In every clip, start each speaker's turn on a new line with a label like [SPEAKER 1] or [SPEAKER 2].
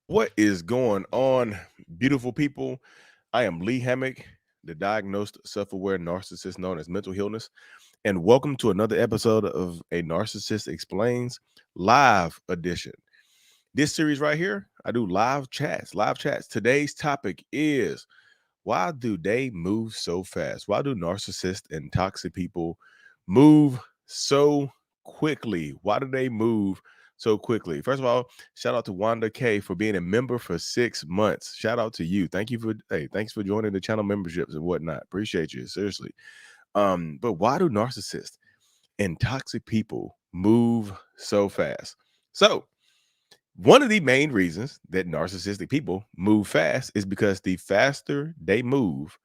[SPEAKER 1] What is going on, beautiful people? I am Lee Hammock, the diagnosed self aware narcissist known as mental illness, and welcome to another episode of A Narcissist Explains Live Edition. This series right here, I do live chats. Live chats. Today's topic is why do they move so fast? Why do narcissists and toxic people move so quickly? Why do they move so quickly? First of all, shout out to Wanda K for being a member for 6 months. Shout out to you. Thanks for joining the channel memberships and whatnot. Appreciate you, seriously. But why do narcissists and toxic people move so fast? So one of the main reasons that narcissistic people move fast is because the faster they move,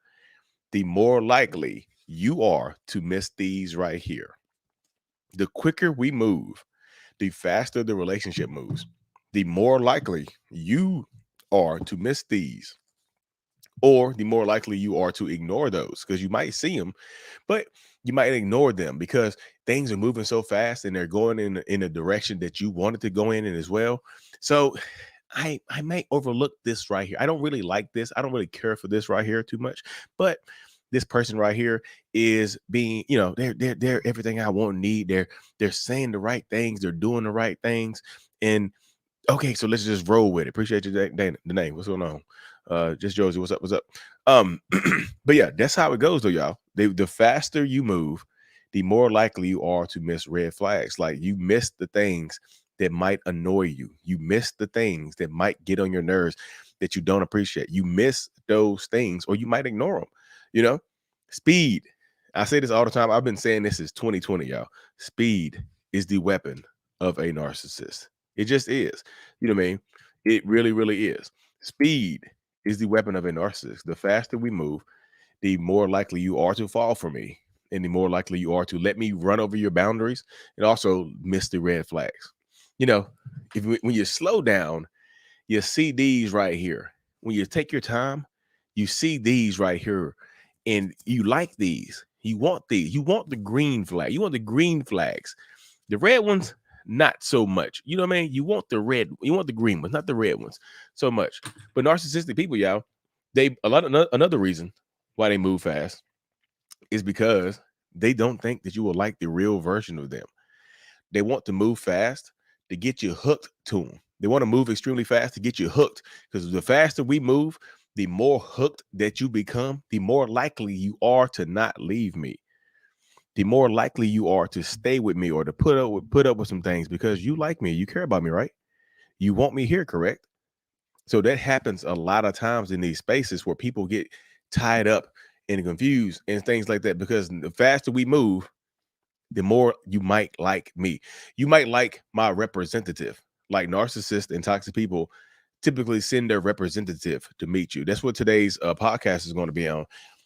[SPEAKER 1] the more likely you are to miss these right here. The quicker we move, the faster the relationship moves, the more likely you are to miss these, or the more likely you are to ignore those because you might see them, but you might ignore them because things are moving so fast and they're going in a direction that you wanted to go in as well. So I may overlook this right here. I don't really like this. I don't really care for this right here too much, but this person right here is being, they're everything I want and need. They're saying the right things, they're doing the right things. And okay, so let's just roll with it. Appreciate you, Dana, the name. What's going on? Just Josie, what's up? What's up? Um, but yeah, that's how it goes though, y'all. The faster you move, the more likely you are to miss red flags. Like you miss the things that might annoy you. You miss the things that might get on your nerves that you don't appreciate. You miss those things, or you might ignore them. You know, speed. I say this all the time. I've been saying this since 2020, y'all. Speed is the weapon of a narcissist. It just is. You know what I mean? It really, really is. Speed is the weapon of a narcissist. The faster we move, the more likely you are to fall for me, and the more likely you are to let me run over your boundaries and also miss the red flags. You know, when you slow down, you see these right here. When you take your time, you see these right here, and you like these. You want these. You want the green flag. You want the green flags. The red ones, not so much. You know what I mean? You want the red, you want the green ones, not the red ones so much. But narcissistic people, y'all, another reason why they move fast is because they don't think that you will like the real version of them. They want to move fast to get you hooked to them. They want to move extremely fast to get you hooked, because the faster we move, the more hooked that you become, the more likely you are to not leave me, the more likely you are to stay with me or to put up with some things because you like me, you care about me, right? You want me here, correct? So that happens a lot of times in these spaces where people get tied up and confused and things like that, because the faster we move, the more you might like me. You might like my representative. Like narcissists and toxic people typically send their representative to meet you. That's what today's podcast is going to be on.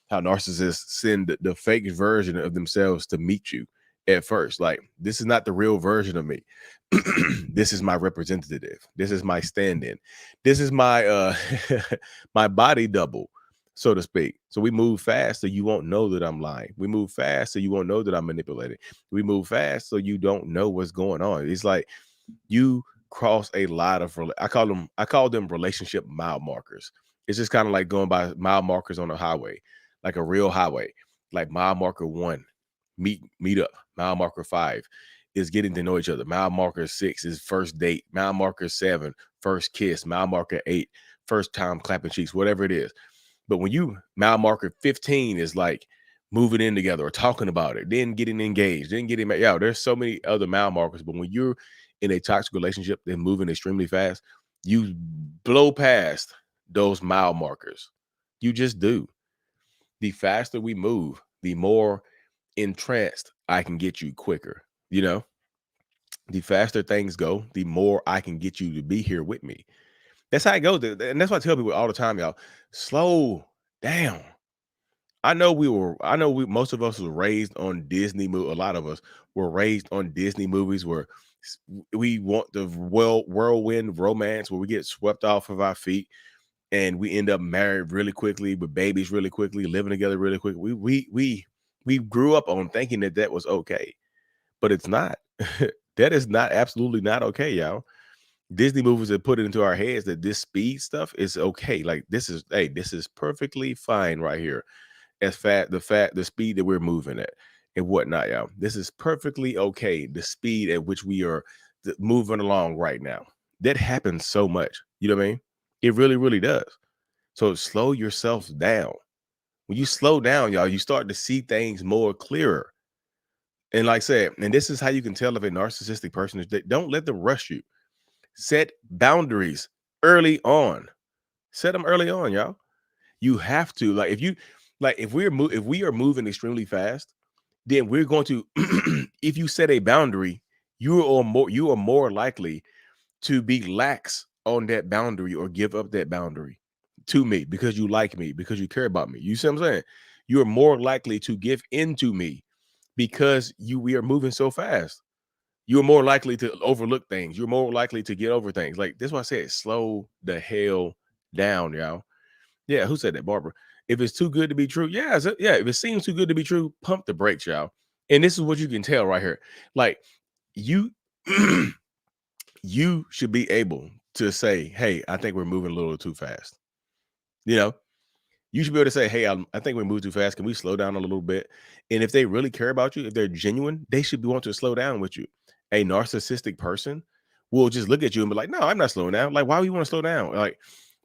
[SPEAKER 1] How narcissists send the fake version of themselves to meet you at first. Like, this is not the real version of me. This is my representative. This is my stand-in. This is my my body double, so to speak. So we move fast so you won't know that I'm lying. We move fast so you won't know that I'm manipulating. We move fast so you don't know what's going on. It's like you cross a lot of I call them relationship mile markers. It's just kind of like going by mile markers on a highway, like a real highway. Like mile marker 1, meet up. Mile marker 5 is getting to know each other. Mile marker 6 is first date. Mile marker 7, first kiss. Mile marker 8, first time clapping cheeks, whatever it is. But when you mile marker 15 is like moving in together or talking about it, then getting engaged, then getting married. Yeah, there's so many other mile markers. But when you're in a toxic relationship and moving extremely fast, you blow past those mile markers. You just do. The faster we move, the more entranced I can get you quicker. You know, the faster things go, the more I can get you to be here with me. That's how it goes. And that's why I tell people all the time, y'all, slow down. Most of us were raised on Disney movie. A lot of us were raised on Disney movies where we want the whirlwind romance where we get swept off of our feet and we end up married really quickly with babies really quickly, living together really quickly. We grew up on thinking that that was okay, but it's not. That is not absolutely not okay, y'all. Disney movies have put it into our heads that this speed stuff is okay. Like this is perfectly fine right here. As the speed that we're moving at and whatnot, y'all. This is perfectly okay. The speed at which we are moving along right now. That happens so much. You know what I mean? It really, really does. So slow yourself down. When you slow down, y'all, you start to see things more clearer. And like I said, and this is how you can tell if a narcissistic person is that don't let them rush you. Set boundaries early on. Set them early on, y'all. You have to like if if we are moving extremely fast, then we're going to if you set a boundary, you are more likely to be lax on that boundary or give up that boundary to me because you like me, because you care about me. You see what I'm saying? You are more likely to give in to me because we are moving so fast. You're more likely to overlook things. You're more likely to get over things. Like this is why I said slow the hell down, y'all. Yeah, who said that? Barbara. If it's too good to be true, yeah, yeah. If it seems too good to be true, pump the brakes, y'all. And this is what you can tell right here. Like you, you should be able to say, "Hey, I think we're moving a little too fast." You know, you should be able to say, "Hey, I think we moved too fast. Can we slow down a little bit?" And if they really care about you, if they're genuine, they should be wanting to slow down with you. A narcissistic person will just look at you and be like, "No, I'm not slowing down. Like, why would you want to slow down? Like,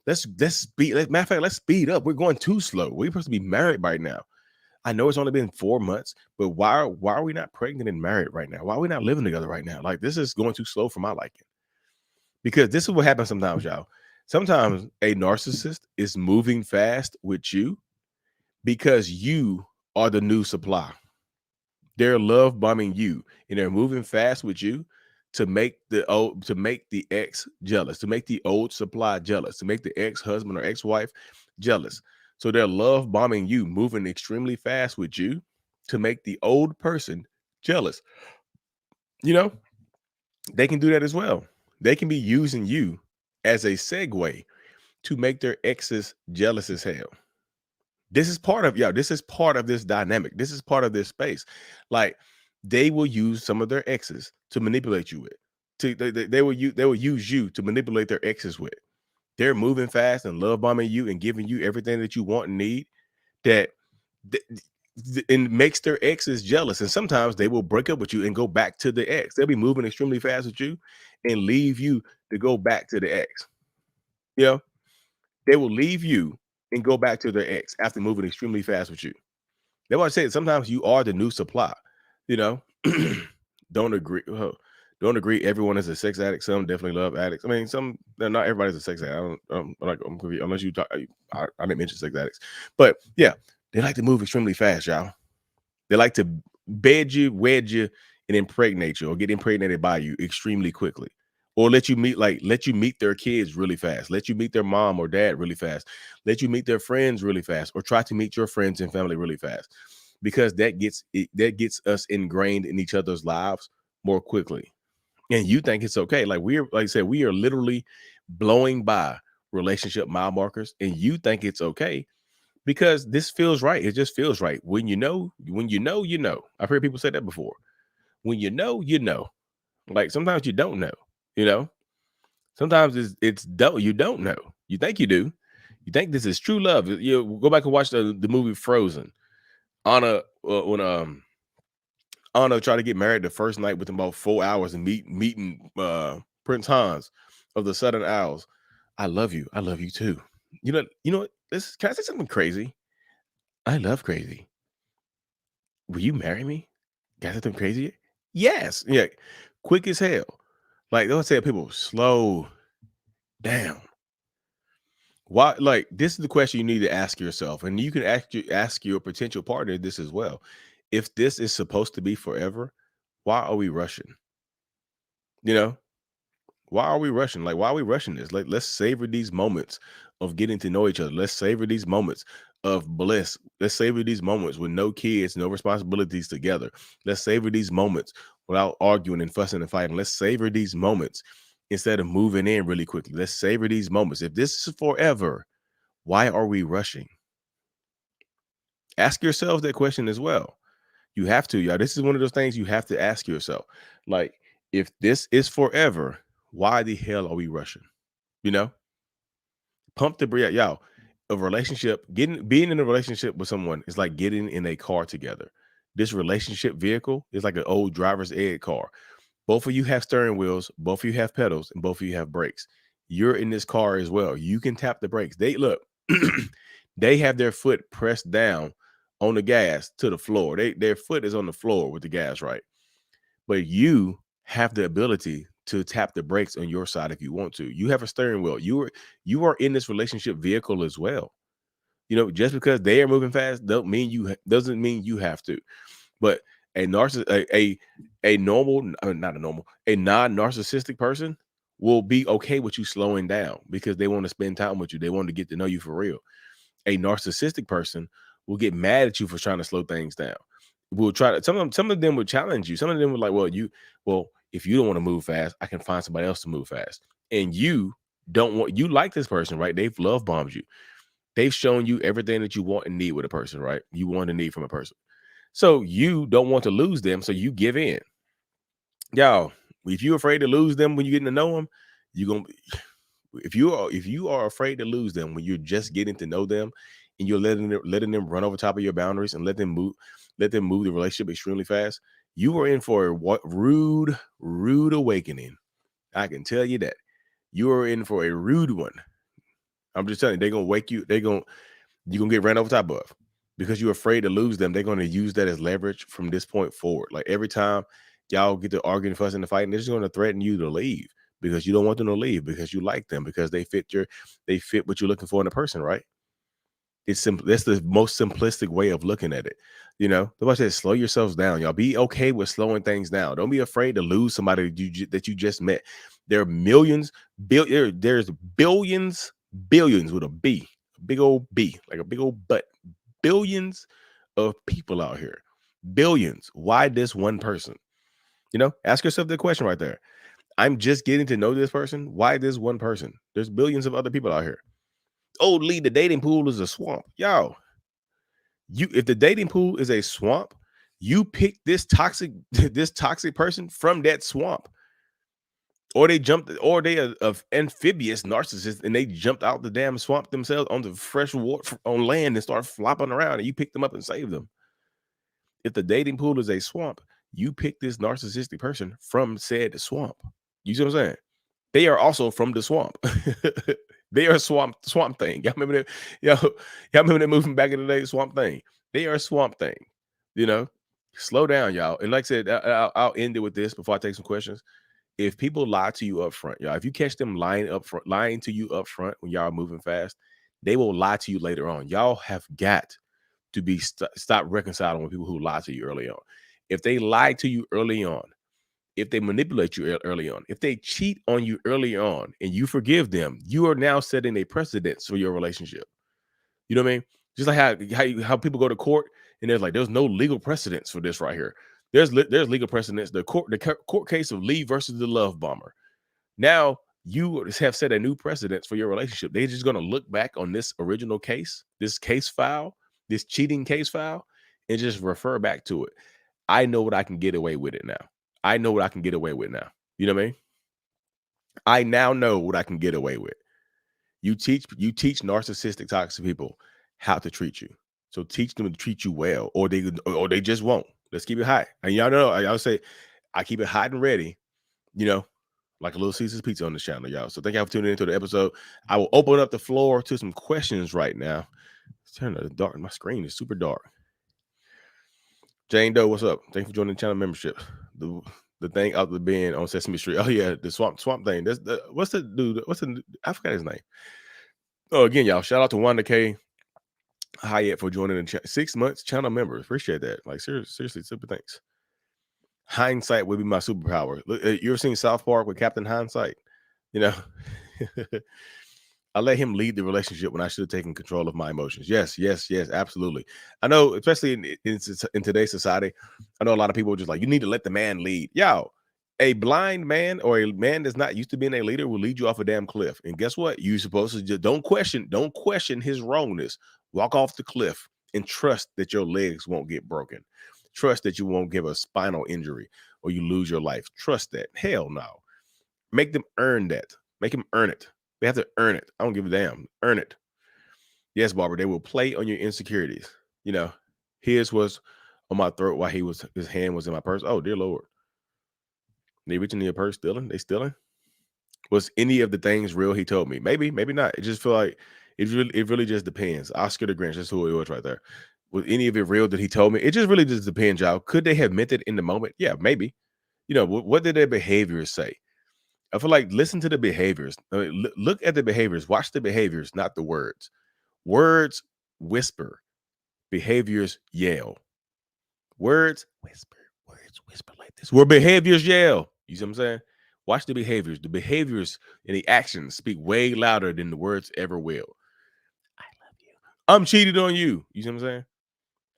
[SPEAKER 1] let's speed. Matter of fact, let's speed up. We're going too slow. We're supposed to be married right now. I know it's only been 4 months, but why are we not pregnant and married right now? Why are we not living together right now? Like, this is going too slow for my liking." Because this is what happens sometimes, y'all. Sometimes a narcissist is moving fast with you because you are the new supply. They're love bombing you and they're moving fast with you to make the ex jealous, to make the old supply jealous, to make the ex-husband or ex-wife jealous. So they're love bombing you, moving extremely fast with you to make the old person jealous. You know, they can do that as well. They can be using you as a segue to make their exes jealous as hell. This is part of this is part of this dynamic. This is part of this space. Like they will use some of their exes to manipulate you with. They will use you to manipulate their exes with. They're moving fast and love bombing you and giving you everything that you want and need that th- and makes their exes jealous. And sometimes they will break up with you and go back to the ex. They'll be moving extremely fast with you and leave you to go back to the ex. You know, they will leave you and go back to their ex after moving extremely fast with you. That's why I say sometimes you are the new supply. You know, don't agree. Don't agree. Everyone is a sex addict. Some definitely love addicts. I mean, not everybody's a sex addict. I'm confused, unless you talk. I didn't mention sex addicts, but yeah, they like to move extremely fast, y'all. They like to bed you, wed you, and impregnate you or get impregnated by you extremely quickly. Or let you meet their kids really fast. Let you meet their mom or dad really fast. Let you meet their friends really fast, or try to meet your friends and family really fast. Because that gets us ingrained in each other's lives more quickly. And you think it's okay. Like I said, we are literally blowing by relationship mile markers, and you think it's okay because this feels right. It just feels right. When you know, you know. I've heard people say that before. When you know, you know. Like sometimes you don't know, you know. Sometimes it's don't you don't know. You think you do. You think this is true love. You go back and watch the movie Frozen. Anna when Anna tried to get married the first night within about 4 hours and meeting Prince Hans of the Southern Isles. I love you. I love you too. You know what? Can I say something crazy? I love crazy. Will you marry me? Got something crazy? Yes. Yeah. Quick as hell. Like they'll say people slow down. Why? Like this is the question you need to ask yourself, and you can ask your potential partner this as well. If this is supposed to be forever, why are we rushing? You know, why are we rushing? Like, why are we rushing this? Like, let's savor these moments of getting to know each other. Let's savor these moments of bliss. Let's savor these moments with no kids, no responsibilities together. Let's savor these moments without arguing and fussing and fighting. Let's savor these moments instead of moving in really quickly. Let's savor these moments. If this is forever, why are we rushing? Ask yourselves that question as well. You have to, y'all. This is one of those things you have to ask yourself. Like, if this is forever, Why the hell are we rushing? You know, pump the brakes, y'all. A relationship, being in a relationship with someone is like getting in a car together. This relationship vehicle is like an old driver's ed car. Both of you have steering wheels, both of you have pedals, and both of you have brakes. You're in this car as well. You can tap the brakes. They look, they have their foot pressed down on the gas to the floor. Their foot is on the floor with the gas, right? But you have the ability to tap the brakes on your side if you want to. You have a steering wheel. You are in this relationship vehicle as well. Just because they are moving fast doesn't mean you have to. But a narciss a normal, not a normal, a non-narcissistic person will be okay with you slowing down because they want to spend time with you. They want to get to know you for real. A narcissistic person will get mad at you for trying to slow things down. Will try to some of them would challenge you. Some of them were like, well, if you don't want to move fast, I can find somebody else to move fast. And you like this person, right? They've love bombed you. They've shown you everything that you want and need with a person, right? You want and need from a person. So you don't want to lose them, so you give in. Y'all, if you're afraid to lose them when you're getting to know them, you're gonna if you are afraid to lose them when you're just getting to know them and you're letting them run over top of your boundaries and let them move the relationship extremely fast, you are in for a rude awakening. I can tell you that. You are in for a rude one. I'm just telling you, they're gonna wake you, you're gonna get ran over top of because you're afraid to lose them. They're gonna use that as leverage from this point forward. Like every time y'all get to arguing, fussing, and fighting, they're just gonna threaten you to leave because you don't want them to leave because you like them because they fit what you're looking for in a person, right? It's simple. That's the most simplistic way of looking at it. The I said, slow yourselves down, y'all. Be okay with slowing things down. Don't be afraid to lose somebody that you just met. There are millions, there's billions with a B, a big old B, like a big old butt. Billions of people out here. Billions. Why this one person? Ask yourself the question right there. I'm just getting to know this person. Why this one person? There's billions of other people out here. Oh, Lee, the dating pool is a swamp. Y'all, if the dating pool is a swamp, you pick this toxic this toxic person from that swamp. Or they are of amphibious narcissists and they jumped out the damn swamp themselves onto fresh water on land and start flopping around and you pick them up and save them. If the dating pool is a swamp, you pick this narcissistic person from said swamp. You see what I'm saying? They are also from the swamp. They are swamp thing. Y'all remember that? Y'all remember that movie back in the day, Swamp Thing? They are swamp thing. You know, slow down, y'all. And like I said, I'll end it with this before I take some questions. If people lie to you up front, y'all, if you catch them lying to you up front when y'all are moving fast, they will lie to you later on. Y'all have got to be stop reconciling with people who lie to you early on. If they lie to you early on, if they manipulate you early on, if they cheat on you early on and you forgive them, you are now setting a precedence for your relationship. You know what I mean? Just like how people go to court and there's no legal precedence for this right here. There's legal precedence. The court case of Lee versus the love bomber. Now you have set a new precedence for your relationship. They're just going to look back on this original case, this case file, this cheating case file, and just refer back to it. I know what I can get away with it now. I know what I can get away with now. You know what I mean? I now know what I can get away with. You teach narcissistic toxic people how to treat you. So teach them to treat you well, or they just won't. Let's keep it high. And y'all know I say I keep it hot and ready, you know, like a little Caesar's pizza on this channel, y'all. So thank y'all for tuning into the episode. I will open up the floor to some questions right now. It's turning to dark. My screen is super dark. Jane Doe, what's up? Thank you for joining the channel membership. The thing out the bin on Sesame Street. Oh yeah, the swamp thing. That's what's the dude? I forgot his name. Oh, again, y'all. Shout out to Wanda K. Hyatt for joining the 6 months channel member. Appreciate that. Like seriously, super thanks. Hindsight would be my superpower. You ever seen South Park with Captain Hindsight? You know, I let him lead the relationship when I should have taken control of my emotions. Yes, absolutely. I know, especially in today's society, I know a lot of people are just like, you need to let the man lead. Yo, a blind man or a man that's not used to being a leader will lead you off a damn cliff. And guess what? You're supposed to just don't question his wrongness. Walk off the cliff and trust that your legs won't get broken. Trust that you won't give a spinal injury or you lose your life. Trust that. Hell no. Make them earn that. Make them earn it. They have to earn it. I don't give a damn. Earn it. Yes, Barbara, they will play on your insecurities. You know, his was on my throat while his hand was in my purse. Oh, dear Lord. They reaching in your purse stealing? They stealing? Was any of the things real he told me? Maybe, maybe not. It just feel like it really just depends. Oscar the Grinch, that's who it was right there. Was any of it real that he told me? It just really just depends, y'all. Could they have meant it in the moment? Yeah, maybe. What did their behaviors say? I feel like listen to the behaviors. Look at the behaviors. Watch the behaviors, not the words. Words whisper, behaviors yell. Words whisper, words whisper like this. Where behaviors yell. You see what I'm saying? Watch the behaviors. The behaviors and the actions speak way louder than the words ever will. I love you. I'm cheated on you. You see what I'm saying?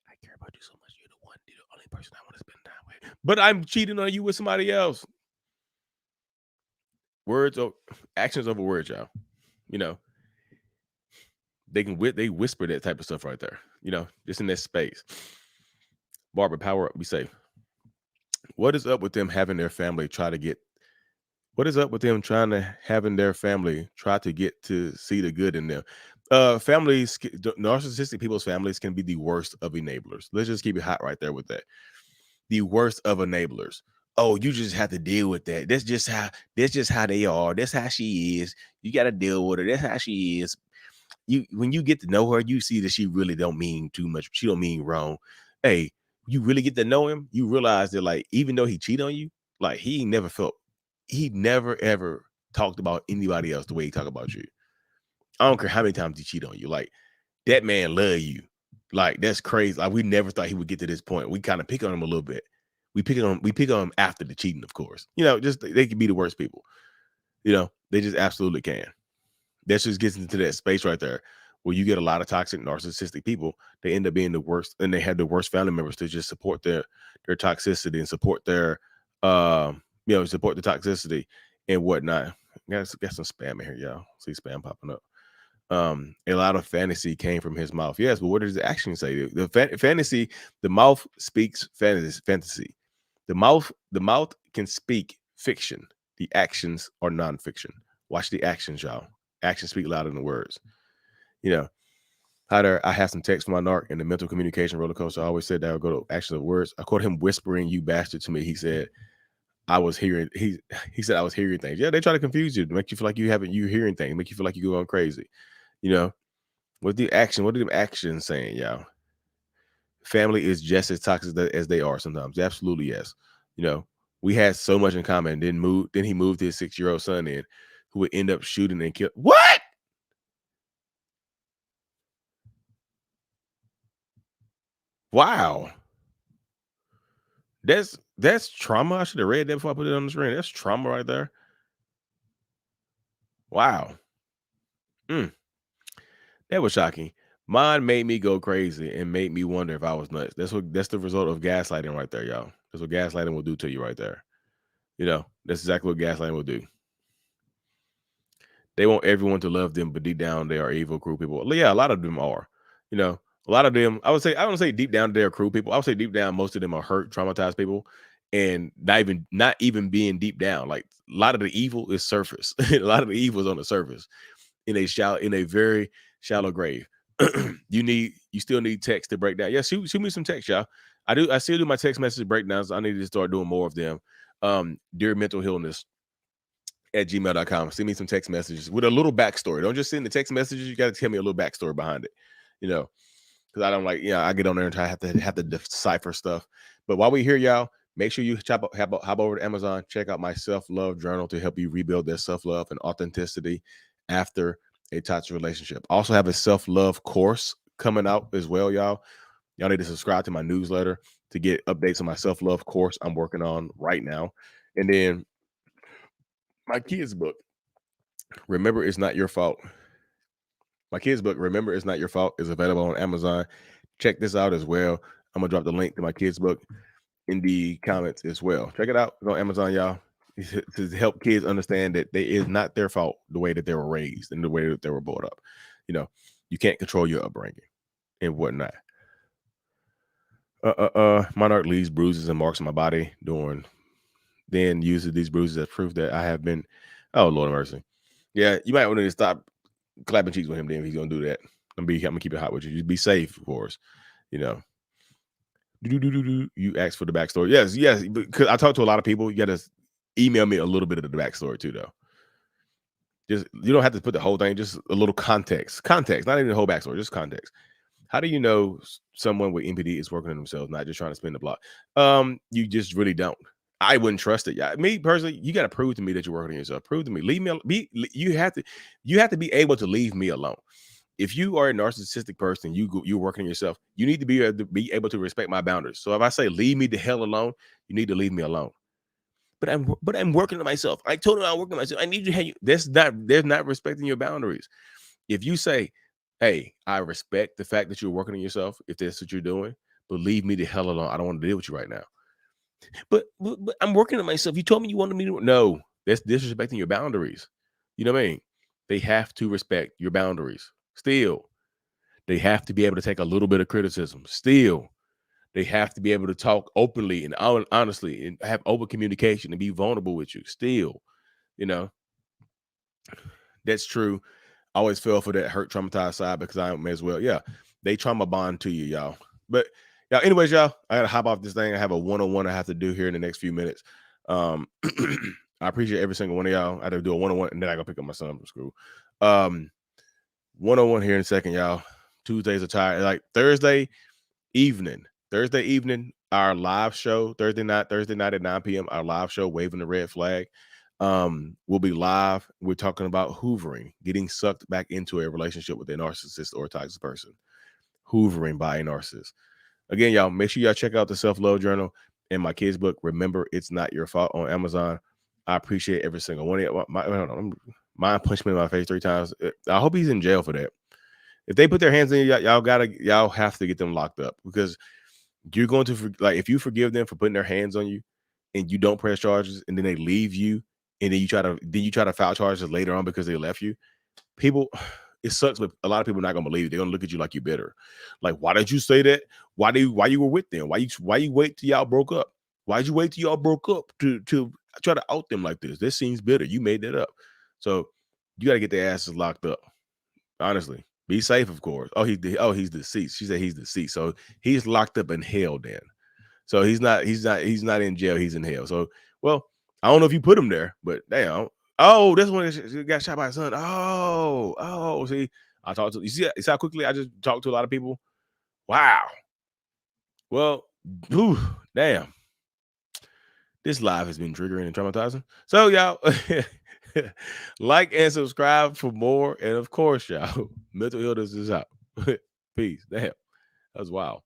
[SPEAKER 1] I care about you so much. You're the only person I want to spend time with. But I'm cheating on you with somebody else. Words or actions over words, y'all. You know, they whisper that type of stuff right there. Just in that space. Barbara, power up. Be safe. What is up with them having their family try to get? What is up with them trying to having their family try to get to see the good in them? Narcissistic people's families can be the worst of enablers. Let's just keep it hot right there with that. The worst of enablers. Oh, you just have to deal with that. That's just how they are. That's how she is. You got to deal with her. That's how she is. When you get to know her, you see that she really don't mean too much. She don't mean wrong. Hey, you really get to know him, you realize that like even though he cheat on you, like he never ever talked about anybody else the way he talk about you. I don't care how many times he cheat on you. Like that man love you. Like that's crazy. Like we never thought he would get to this point. We kind of pick on him a little bit. We pick on him after the cheating, of course. Just they can be the worst people. They just absolutely can. That just gets into that space right there where you get a lot of toxic narcissistic people. They end up being the worst, and they have the worst family members to just support their toxicity and support support the toxicity and whatnot. Got some spam in here, y'all. See spam popping up. A lot of fantasy came from his mouth. Yes, but what does the action say? Fantasy, the mouth speaks fantasy. The mouth can speak fiction. The actions are nonfiction. Watch the actions, y'all. Actions speak louder than words. You know, I have some text from my narc in the mental communication roller coaster. I always said that I would go to actions of words. I caught him whispering, "You bastard," to me. He said, I was hearing, he said, I was hearing things. Yeah, they try to confuse you to make you feel like you're hearing things, make you feel like you're going crazy. You know, what are the actions saying, y'all? Family is just as toxic as they are sometimes. Absolutely, yes. You know, we had so much in common. Then he moved his 6-year-old son in, who would end up shooting and kill. What? Wow. That's trauma. I should have read that before I put it on the screen. That's trauma right there. Wow. Mm, that was shocking. Mine made me go crazy and made me wonder if I was nuts. That's the result of gaslighting right there, y'all. That's what gaslighting will do to you right there. That's exactly what gaslighting will do. They want everyone to love them, but deep down they are evil, cruel people. Well, yeah, a lot of them are. You know, a lot of them. I don't say deep down they're cruel people. I would say deep down most of them are hurt, traumatized people, and not even being deep down. Like a lot of the evil is surface. A lot of the evil is on the surface in a very shallow grave. You still need text to break down. Yeah, shoot me some text, y'all. I still do my text message breakdowns. I need to start doing more of them. Dear mental illness at gmail.com. Send me some text messages with a little backstory. Don't just send the text messages. You got to tell me a little backstory behind it, you know, because I don't like, I get on there and have to decipher stuff. But while we here, y'all, make sure you hop over to Amazon, check out my self-love journal to help you rebuild that self-love and authenticity after a toxic relationship. Also have a self-love course coming out as well, y'all. Y'all need to subscribe to my newsletter to get updates on my self-love course I'm working on right now. And then my kids book, Remember It's Not Your Fault. My kids book, Remember It's Not Your Fault, is available on Amazon. Check this out as well. I'm gonna drop the link to my kids book in the comments as well. Check it out. It's on Amazon, y'all. To help kids understand that it is not their fault the way that they were raised and the way that they were brought up. You can't control your upbringing and whatnot. Monarch leaves bruises and marks on my body during then uses these bruises as proof that I have been. Oh Lord of mercy. Yeah, you might want to stop clapping cheeks with him then if he's gonna do that. I'm gonna keep it hot with you. Just be safe, of course. You know. You ask for the backstory. Yes, yes. Because I talk to a lot of people. You gotta email me a little bit of the backstory too, though. Just you don't have to put the whole thing, just a little context. Context, not even the whole backstory, just context. How do you know someone with MPD is working on themselves, not just trying to spin the block? You just really don't. I wouldn't trust it. Yeah, me personally, you got to prove to me that you're working on yourself. Prove to me. Leave me. You have to be able to leave me alone. If you are a narcissistic person, you're working on yourself. You need to be able to respect my boundaries. So if I say leave me the hell alone, you need to leave me alone. But I'm working on myself. I told him I'm working on myself. I need you. Hey, there's not respecting your boundaries. If you say, "Hey, I respect the fact that you're working on yourself, if that's what you're doing, but leave me the hell alone. I don't want to deal with you right now." But I'm working on myself. You told me you wanted me to. No, that's disrespecting your boundaries. You know what I mean? They have to respect your boundaries. Still, they have to be able to take a little bit of criticism. Still, they have to be able to talk openly and honestly and have open communication and be vulnerable with you. Still, you know, that's true. I always fell for that hurt, traumatized side because I am as well. Yeah, they trauma bond to you, y'all. But yeah, anyways, y'all, I gotta hop off this thing. I have a one-on-one I have to do here in the next few minutes. I appreciate every single one of y'all. I had to do a one-on-one and then I gotta pick up my son from school. Um, One-on-one here in a second, y'all. Tuesdays are tired. Like Thursday evening, our live show, Thursday night at 9 p.m., our live show, Waving the Red Flag. We'll be live. We're talking about hoovering, getting sucked back into a relationship with a narcissist or a toxic person. Hoovering by a narcissist. Again, y'all, make sure y'all check out the self-love journal and my kids' book, Remember It's Not Your Fault, on Amazon. I appreciate every single one of you. Mine punched me in my face 3 times. I hope he's in jail for that. If they put their hands in you, y'all have to get them locked up because you're going to if you forgive them for putting their hands on you and you don't press charges and then they leave you and then you try to file charges later on because they left you. People, it sucks, but a lot of people are not gonna believe it. They're gonna look at you like you're bitter. Like, why did you say that? Why you were with them? Why you wait till y'all broke up? Why'd you wait till y'all broke up to try to out them like this? This seems bitter. You made that up. So you got to get their asses locked up. Honestly, be safe, of course. He's deceased. She said he's deceased, so he's locked up in hell. Then, so he's not in jail. He's in hell. So, well, I don't know if you put him there, but damn. Oh, that's when he got shot by his son. Oh. See, I talked to you. See how quickly I just talked to a lot of people. Wow. Well, whew, damn. This live has been triggering and traumatizing. So, y'all, like and subscribe for more. And of course, y'all, mental illness is out. Peace. Damn. That was wild.